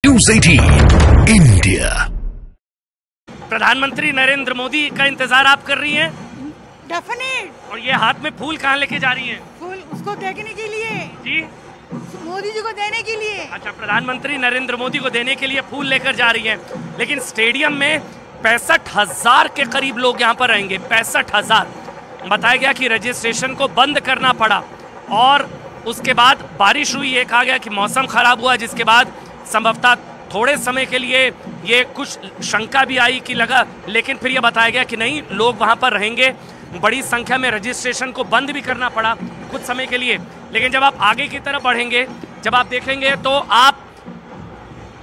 News 18 India. प्रधानमंत्री नरेंद्र मोदी का इंतजार आप कर रही हैं? डेफिनेट। और ये हाथ में फूल कहाँ लेके जा रही हैं? फूल उसको देखने के लिए जी, मोदी जी को देने के लिए। अच्छा, प्रधानमंत्री नरेंद्र मोदी को देने के लिए फूल लेकर जा रही हैं। लेकिन स्टेडियम में 65,000 के करीब लोग यहाँ पर रहेंगे। 65,000। बताया गया कि रजिस्ट्रेशन को बंद करना पड़ा और उसके बाद बारिश हुई। ये कहा गया कि मौसम खराब हुआ, जिसके बाद संभवतः थोड़े समय के लिए ये कुछ शंका भी आई कि लगा, लेकिन फिर ये बताया गया कि नहीं, लोग वहाँ पर रहेंगे। बड़ी संख्या में रजिस्ट्रेशन को बंद भी करना पड़ा कुछ समय के लिए। लेकिन जब आप आगे की तरफ बढ़ेंगे, जब आप देखेंगे तो आप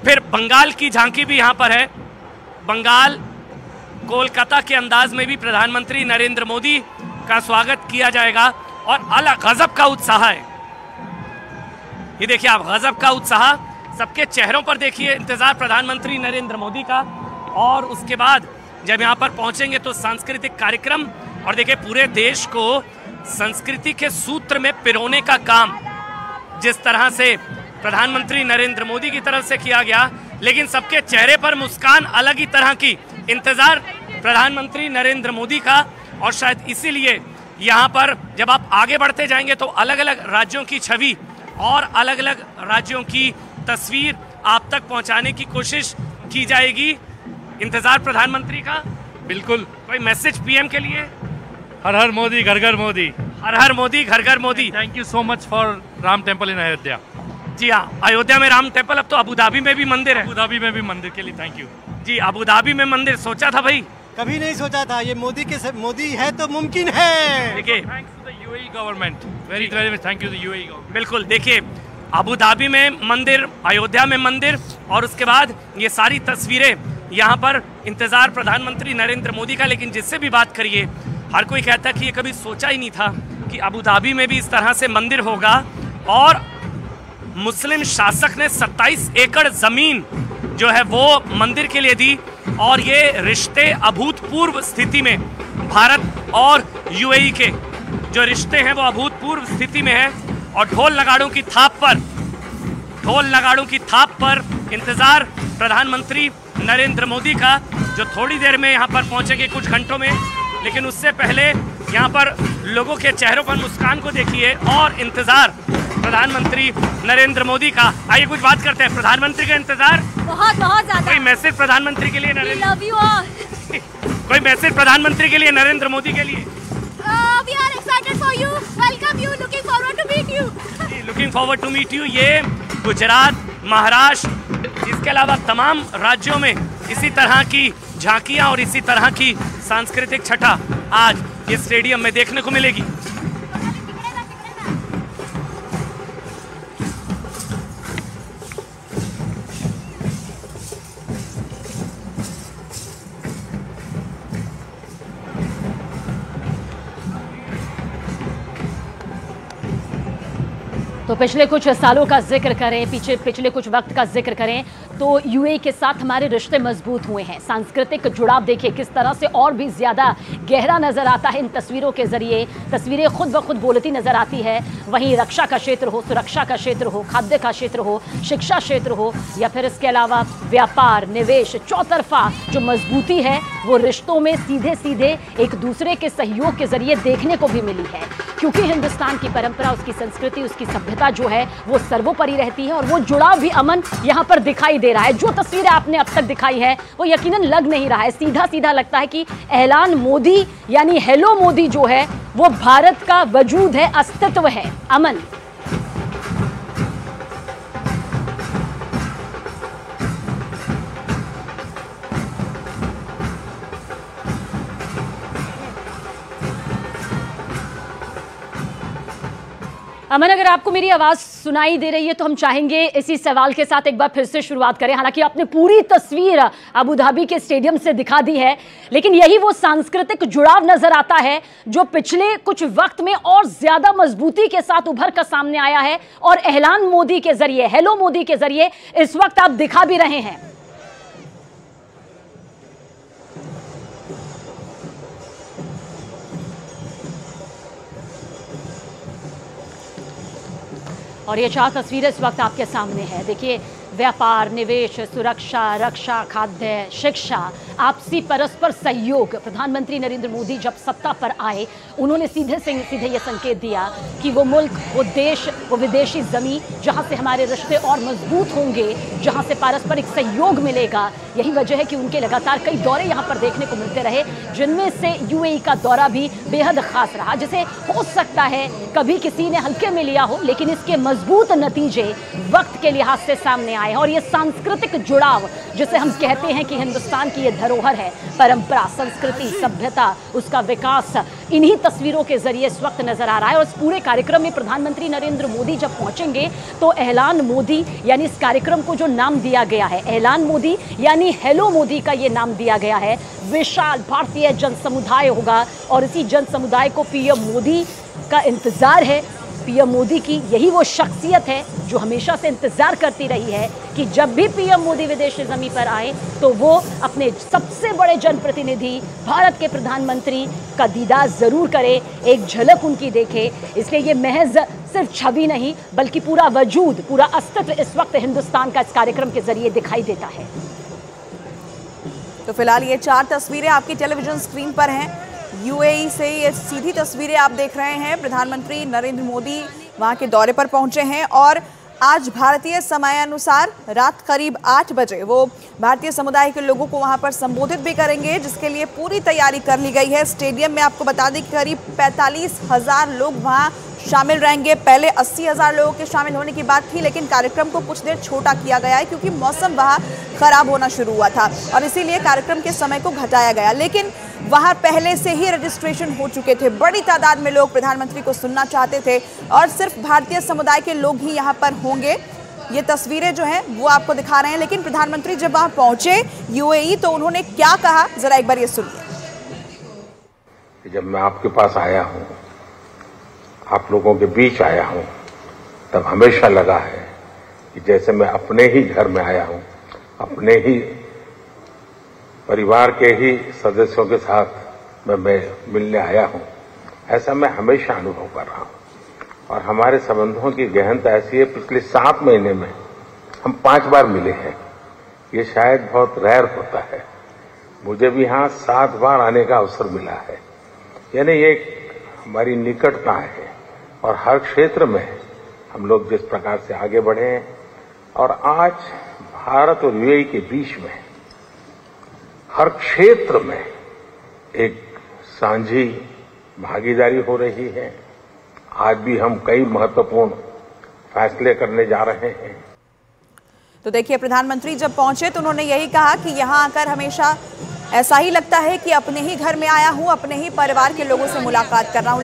फिर बंगाल की झांकी भी यहाँ पर है। बंगाल, कोलकाता के अंदाज में भी प्रधानमंत्री नरेंद्र मोदी का स्वागत किया जाएगा और अलग गजब का उत्साह है। ये देखिए आप, गजब का उत्साह सबके चेहरों पर देखिए, इंतजार प्रधानमंत्री नरेंद्र मोदी का। और उसके बाद जब यहाँ पर पहुंचेंगे तो सांस्कृतिक कार्यक्रम, और देखिए पूरे देश को संस्कृति के सूत्र में पिरोने का काम जिस तरह से प्रधानमंत्री नरेंद्र मोदी की तरफ से किया गया, लेकिन सबके चेहरे पर मुस्कान अलग ही तरह की। इंतजार प्रधानमंत्री नरेंद्र मोदी का, और शायद इसीलिए यहाँ पर जब आप आगे बढ़ते जाएंगे तो अलग अलग राज्यों की छवि और अलग अलग राज्यों की तस्वीर आप तक पहुंचाने की कोशिश की जाएगी। इंतजार प्रधानमंत्री का। बिल्कुल। कोई मैसेज पीएम के लिए? हर हर मोदी, घर घर मोदी। हर हर मोदी, घर घर Modi. Thank you so much for Ram temple in Ayodhya. जी हाँ, अयोध्या में राम टेम्पल, अब तो अबू धाबी में भी मंदिर है। अबू धाबी में भी मंदिर के लिए थैंक यू। जी, अबू धाबी में मंदिर सोचा था भाई? कभी नहीं सोचा था। ये मोदी है तो मुमकिन है। देखिए, thanks to the UAE government, very thank you the UAE government. बिल्कुल, देखिए अबू धाबी में मंदिर, अयोध्या में मंदिर, और उसके बाद ये सारी तस्वीरें यहाँ पर। इंतजार प्रधानमंत्री नरेंद्र मोदी का। लेकिन जिससे भी बात करिए, हर कोई कहता है कि ये कभी सोचा ही नहीं था कि अबू धाबी में भी इस तरह से मंदिर होगा। और मुस्लिम शासक ने 27 एकड़ जमीन जो है वो मंदिर के लिए दी, और ये रिश्ते अभूतपूर्व स्थिति में, भारत और यूएई के जो रिश्ते हैं वो अभूतपूर्व स्थिति में है। और ढोल नगाड़ों की थाप पर इंतजार प्रधानमंत्री नरेंद्र मोदी का, जो थोड़ी देर में यहाँ पर पहुँचेंगे, कुछ घंटों में। लेकिन उससे पहले यहाँ पर लोगों के चेहरों पर मुस्कान को देखिए, और इंतजार प्रधानमंत्री नरेंद्र मोदी का। आइए कुछ बात करते हैं। प्रधानमंत्री का इंतजार बहुत ज्यादा। कोई मैसेज प्रधानमंत्री के लिए? Love you all. कोई मैसेज प्रधानमंत्री के लिए, नरेंद्र मोदी के लिए? We are excited for you, welcome you, looking forward to meet you. Looking forward to meet you. ये गुजरात, महाराष्ट्र, इसके अलावा तमाम राज्यों में इसी तरह की झांकियां और इसी तरह की सांस्कृतिक छठा आज इस स्टेडियम में देखने को मिलेगी। तो पिछले कुछ सालों का जिक्र करें, पिछले कुछ वक्त का जिक्र करें तो यूएई के साथ हमारे रिश्ते मजबूत हुए हैं। सांस्कृतिक जुड़ाव देखिए किस तरह से और भी ज़्यादा गहरा नज़र आता है इन तस्वीरों के ज़रिए। तस्वीरें खुद ब खुद बोलती नज़र आती है। वहीं रक्षा का क्षेत्र हो, सुरक्षा का क्षेत्र हो, खाद्य का क्षेत्र हो, शिक्षा क्षेत्र हो, या फिर इसके अलावा व्यापार, निवेश, चौतरफा जो मजबूती है वो रिश्तों में सीधे सीधे एक दूसरे के सहयोग के ज़रिए देखने को भी मिली है। क्योंकि हिंदुस्तान की परंपरा, उसकी संस्कृति, उसकी सभ्यता जो है वो सर्वोपरि रहती है, और वो जुड़ाव भी अमन यहाँ पर दिखाई दे रहा है। जो तस्वीरें आपने अब तक दिखाई है वो यकीनन लग नहीं रहा है, सीधा सीधा लगता है कि ऐलान मोदी यानी हेलो मोदी जो है वो भारत का वजूद है, अस्तित्व है। अमन, अमन, अगर आपको मेरी आवाज़ सुनाई दे रही है तो हम चाहेंगे इसी सवाल के साथ एक बार फिर से शुरुआत करें। हालांकि आपने पूरी तस्वीर अबू धाबी के स्टेडियम से दिखा दी है, लेकिन यही वो सांस्कृतिक जुड़ाव नजर आता है जो पिछले कुछ वक्त में और ज़्यादा मजबूती के साथ उभर कर सामने आया है, और ऐलान मोदी के जरिए, हेलो मोदी के जरिए इस वक्त आप दिखा भी रहे हैं। और ये 4 तस्वीरें इस वक्त आपके सामने है। देखिए व्यापार, निवेश, सुरक्षा, रक्षा, खाद्य, शिक्षा, आपसी परस्पर सहयोग। प्रधानमंत्री नरेंद्र मोदी जब सत्ता पर आए, उन्होंने सीधे ये संकेत दिया कि वो मुल्क, वो देश, वो विदेशी जमीन जहां से हमारे रिश्ते और मजबूत होंगे, जहां से पारस्परिक सहयोग मिलेगा। यही वजह है कि उनके लगातार कई दौरे यहां पर देखने को मिलते रहे, जिनमें से यूएई का दौरा भी बेहद खास रहा, जिसे हो सकता है कभी किसी ने हल्के में लिया हो, लेकिन इसके मजबूत नतीजे वक्त के लिहाज से सामने आए हैं। और ये सांस्कृतिक जुड़ाव, जिसे हम कहते हैं कि हिंदुस्तान की ये धरोहर है, परंपरा, संस्कृति, सभ्यता, उसका विकास, इन्हीं तस्वीरों के जरिए इस वक्त नजर आ रहा है। और इस पूरे कार्यक्रम में प्रधानमंत्री नरेंद्र मोदी जब पहुंचेंगे तो ऐलान मोदी, यानी इस कार्यक्रम को जो नाम दिया गया है, ऐलान मोदी यानी हेलो मोदी का ये नाम दिया गया है, विशाल भारतीय जन समुदाय होगा। और इसी जन समुदाय को पीएम मोदी का इंतजार है। पीएम मोदी की यही वो शख्सियत है जो हमेशा से इंतजार करती रही है कि जब भी पीएम मोदी विदेशी जमीन पर आए तो वो अपने सबसे बड़े जनप्रतिनिधि, भारत के प्रधानमंत्री का दीदार जरूर करे, एक झलक उनकी देखे। इसलिए ये महज सिर्फ छवि नहीं, बल्कि पूरा वजूद, पूरा अस्तित्व इस वक्त हिंदुस्तान का इस कार्यक्रम के जरिए दिखाई देता है। तो फिलहाल ये 4 तस्वीरें आपकी टेलीविजन स्क्रीन पर हैं। यूएई से ये सीधी तस्वीरें आप देख रहे हैं। प्रधानमंत्री नरेंद्र मोदी वहां के दौरे पर पहुंचे हैं और आज भारतीय समयानुसार रात करीब 8 बजे वो भारतीय समुदाय के लोगों को वहां पर संबोधित भी करेंगे, जिसके लिए पूरी तैयारी कर ली गई है। स्टेडियम में आपको बता दें कि करीब 45,000 लोग वहां शामिल रहेंगे। पहले 80,000 लोगों के शामिल होने की बात थी, लेकिन कार्यक्रम को कुछ देर छोटा किया गया है क्योंकि मौसम वहां खराब होना शुरू हुआ था और इसीलिए कार्यक्रम के समय को घटाया गया। लेकिन वहां पहले से ही रजिस्ट्रेशन हो चुके थे। बड़ी तादाद में लोग प्रधानमंत्री को सुनना चाहते थे और सिर्फ भारतीय समुदाय के लोग ही यहाँ पर होंगे। ये तस्वीरें जो हैं वो आपको दिखा रहे हैं। लेकिन प्रधानमंत्री जब वहां पहुंचे यूएई तो उन्होंने क्या कहा, जरा एक बार ये सुनिए। जब मैं आपके पास आया हूं, आप लोगों के बीच आया हूं, तब हमेशा लगा है कि जैसे मैं अपने ही घर में आया हूं, अपने ही परिवार के ही सदस्यों के साथ मैं मिलने आया हूं। ऐसा मैं हमेशा अनुभव कर रहा हूं और हमारे संबंधों की गहनता ऐसी है, पिछले 7 महीने में हम 5 बार मिले हैं। ये शायद बहुत रेयर होता है। मुझे भी यहां 7 बार आने का अवसर मिला है। यानी ये हमारी निकटता है और हर क्षेत्र में हम लोग जिस प्रकार से आगे बढ़े हैं और आज भारत और यूएई के बीच में हर क्षेत्र में एक साझी भागीदारी हो रही है। आज भी हम कई महत्वपूर्ण फैसले करने जा रहे हैं। तो देखिए, प्रधानमंत्री जब पहुंचे तो उन्होंने यही कहा कि यहां आकर हमेशा ऐसा ही लगता है कि अपने ही घर में आया हूं, अपने ही परिवार के लोगों से मुलाकात कर रहा हूं।